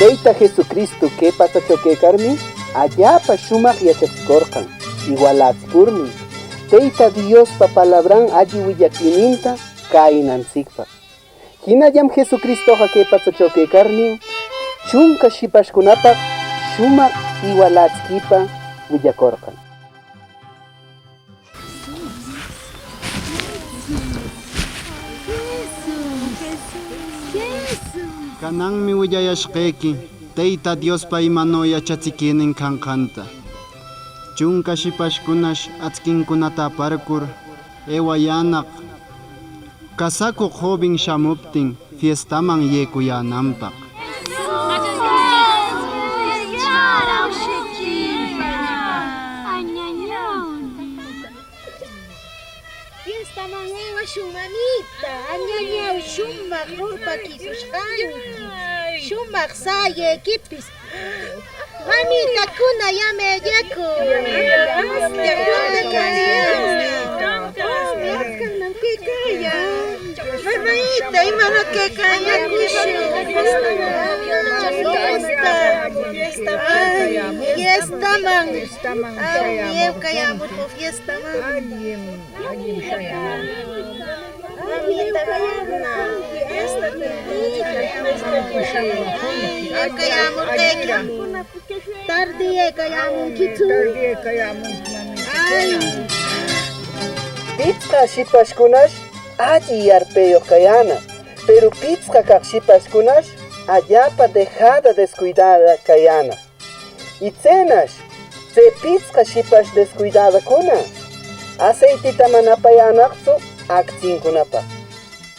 Tayta Jesucristo que pasachoquecarmi, allapa shumaq yachachikorqan, igualachikurmi. Tayta Dios pa palabran alli willakininta kainanchikpaq. Hinallam Jesucristo que pasachoquecarmi, chunka shipashkunapaq shumaq igualachkipa willakorqan. Kananmi willayashqeki, Tayta Diospa imano yachachikinin kanqanta. Chunka shipashkunash atzkinkunata aparkur, ewayanaq, kasakuq joven shamuptin, fiestaman yekuyananpaq. Fiestaman ewa mamita, añañaw shumaq rupa kisushqani, shumaq saye kipis. Mamita kuna yamellaku. Mamita imano que kaya kushu. Fiestaman. Ayem kayamut po fiestaman. Mamita kayamna. Kayamut kaya. Tarde kayamut kitu. Ay. Pitzqa shipashkunash alli yarpeyoq kayana, pero pitzqa kaq shipashkunash allapa dejada descuidada kayana. Itzenash, se pitzqa shipash descuidada kuna, aceitita manapayanaqtsu akchinkunapaq.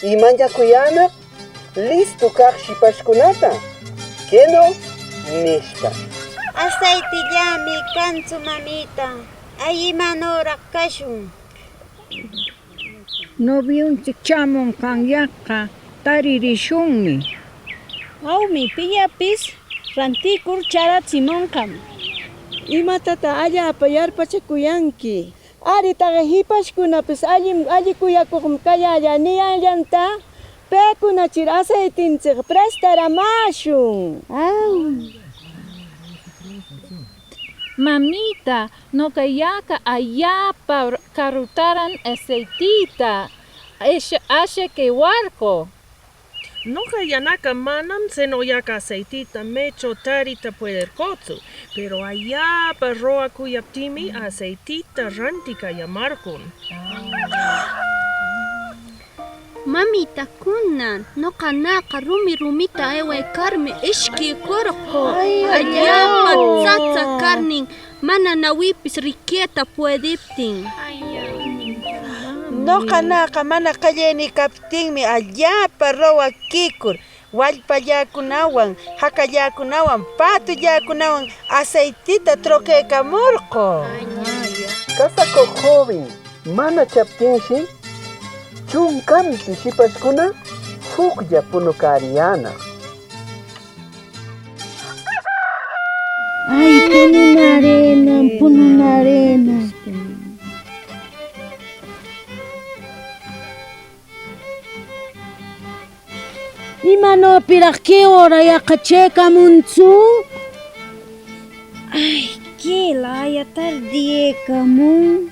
Imanllakuyanaq, listo kaq shipashkunata, keno nishpa. Aceitillami kanchu mamita, ay imanuraq kashun. Noviunchik chamun kanyaqa taririshunmi. Awmi pillapis rantikur charachimunqam. Imatata allapa yarpachakuyanki. Aritaqa hipashkunapis alli kuyakuqmi kayalla niyallanta pekunachir aceitinchik prestaramashun. Mamita, noqallaqa allapa karutaran aceitita. Ashe kewarqo. Noqallanaqa manam senoyaqa aceitita mecho tarita puederqotsu, pero allapa roakuyaptimi aceitita rantikayamarqun. Mamita kunan, noqanaqa rumita ewaykarmi ishkikurqu. Allapa tsatsa karnin, mana nawipis riqieta puediptin. Noqanaqa mana qallayni kaptinmi allapa rowakikur, wallpallakunawan, hakallakunawan, patullakunawan aceitita troquekamurqu. Kasakuq joven, mana chaptinshi, chunkampi shipashkuna huklla punukariyana. Ay, pununarena. Imano piraq que hora yaqachekamunchu? Ay, que laya tardiyekamun.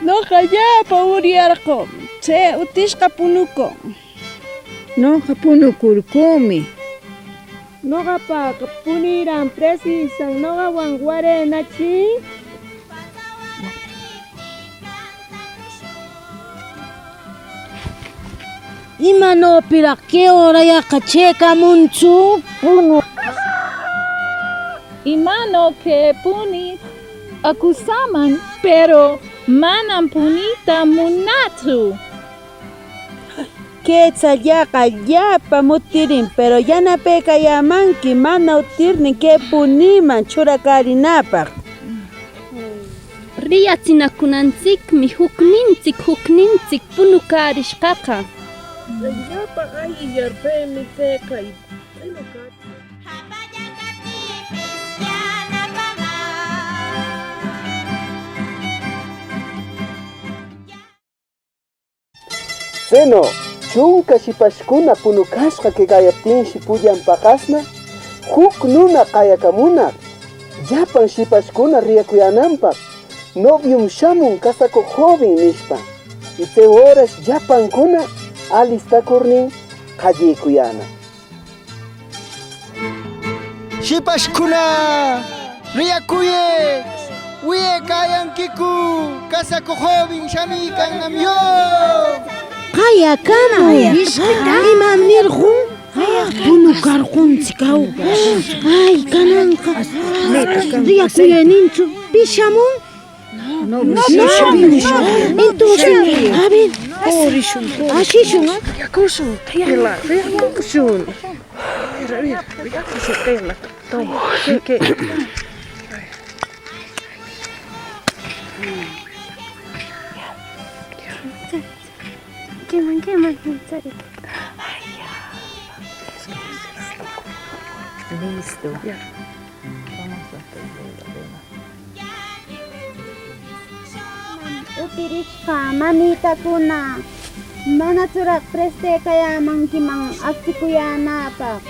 Noqallapa uryarqu, che utishqa punuku. Noqa punukurkumi. Noqapaqa puniran precisan noqawan warenachi. Imano piraq que hora yaqachekamunchu? Imano que puni akusaman, pero manam punita munatu. Quetzallaqa allapa mutirin, pero yanapaykallamanki mana utirnin que puniman churakarinapaq. Riachinakunanchikmi hukninchik punukarishqaqa. Allapa alli yarpaymi kay. Seno, chunka shipashkuna punukashqa kayaptinshi pullan paqasna huk nuna qayakamunaq llapan shipashkuna riyakuyananpaq novium shamun casaco joven nishpa y te horas llapankuna alistakurnin qallikuyana. Shipashkuna riyakuye wiye kayankiku casaco joven shamikanamyo. Kaya kamo imam nirjun punukarqunchik ay kananqa riyakuyaninchu pishamun. No, entonces, a ver, ashishun, Riyakushun, Tela, riyakushun. Riyakushun, Tela. Toma, ¿qué? Queman, sorry. Listo. Ya. Utirishpa mamita kuna mana churak preste kaya mangkimang aksikuyanapaq.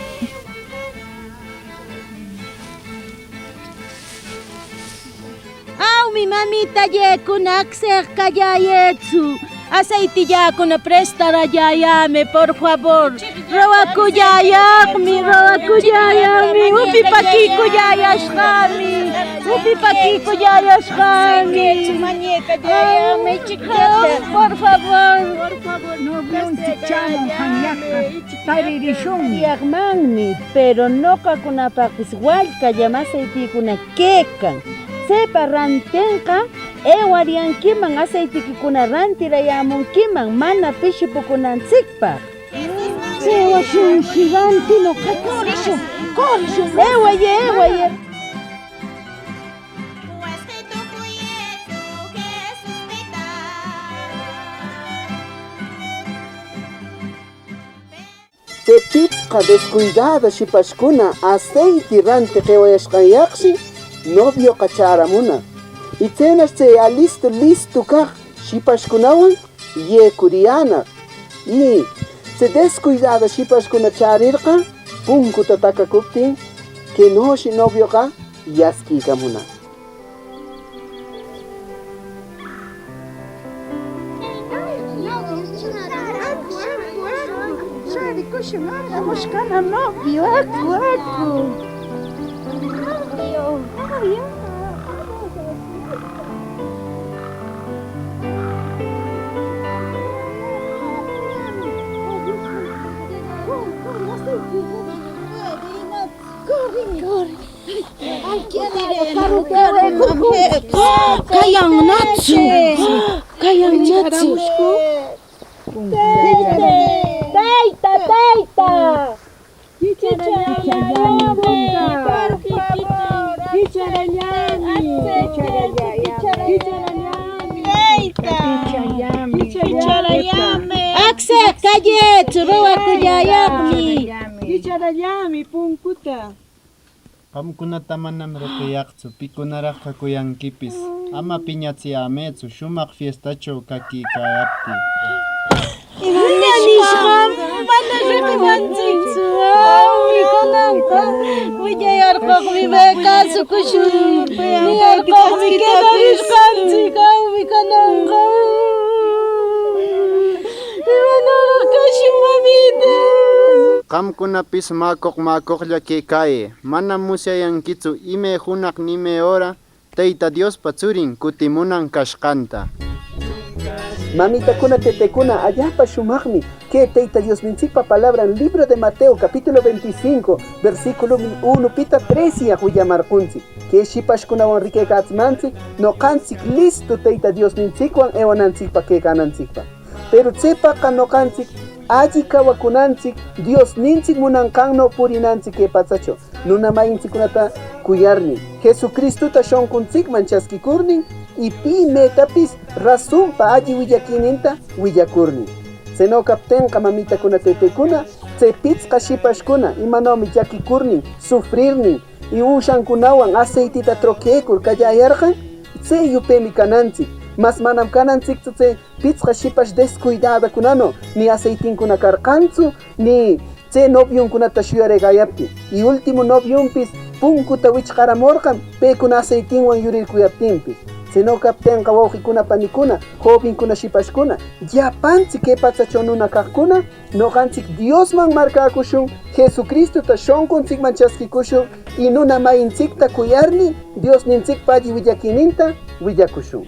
mi mamita yekuna aksejka yayetsu. Aceite yakuna prestarayayame, por favor. Rawakuyayaqmi, upi pakiku yayashqami. Por favor. Yaqmanmi, pero noqakunapaqpis wallka llamasaytikuna kekan. Sepa rantenqa ewariankiman aceitikikuna rantirayamunkiman mana pishipukunanchikpaq. Sewa shunshirante no kakorishu. Ewaye. Tepitqa descuidada shipashkuna aceite rante qewayashqanyaqshi novio qacharamuna. Itzenas tse listo kaq shipashkunawan yekuriyana. Y tse descuidada shipashkuna charirqa punkuta takakuptin que noshi novioqa yaskikamuna. Buscando novio, acu. Kayang natsu. Teita. Akse kayetsu rawakuyayaqmi. Kicharayami punkuta. Qamkunata manam riqiyaqtsu, pikunaraqqa kuyankipis. Ama piñachiyametsu, shumaq fiestachaw kakiykayapti. Imanishqam, mana riqinanchikchu. Mikunanqa willayarqaqmi beqasukushun. Niyarqaqmi qudarishqanchik, mikunanqa. Imanaraq kashin mamita. Qamkunapis makoqlla kaykaye, manam musyayankichu ime hunaq nime hora Tayta Diospa churin kutimunan kashqanta. Mamitakuna tetekuna allapa shumaqmi que Tayta Diosninchikpa palabra en libro de Mateo capítulo 25 versículo 1 pita 13 huyamarqunchik que shipashkunawan rikaykatzmanchik noqanchik listo Tayta Diosninchikwan ewananchikpa kaykananchikpa pero tsepaqa noqanchik alli kawakunanchik Diosninchik munanqanno purinanchik kay pachachaw nuna mayinchikkunata kuyarnin Jesucristuta shonqunchikman chaskikurnin y pi metapis razonpa alli willakininta willakurnin seno kaptenqa mamitakuna tetekuna tse pichqa shipashkuna imanawmi llakikurnin sufrirnin y ushankunawan aceitita troquekur kallayarqan tse yupemi kananchik mas manam kananchikchu chay pichqa shipash descuidada kunano ni aceitinkuna karqanchu ni chay noviunkunata shuyarigayaptin y último noviunpis punkuta wichqaramorqan paykuna aceitinwan yurirkuyaptinpis sino kaptenqa wawqikuna panikuna jovenkuna shipashkuna llapanchik kay pachachaw nuna kaqkuna noqanchik Diosman markakushun Jesucristota shonqunchikman chaskikushun y nuna mayinchikta kuyarni Diosninchikpa alli willakininta willakushun.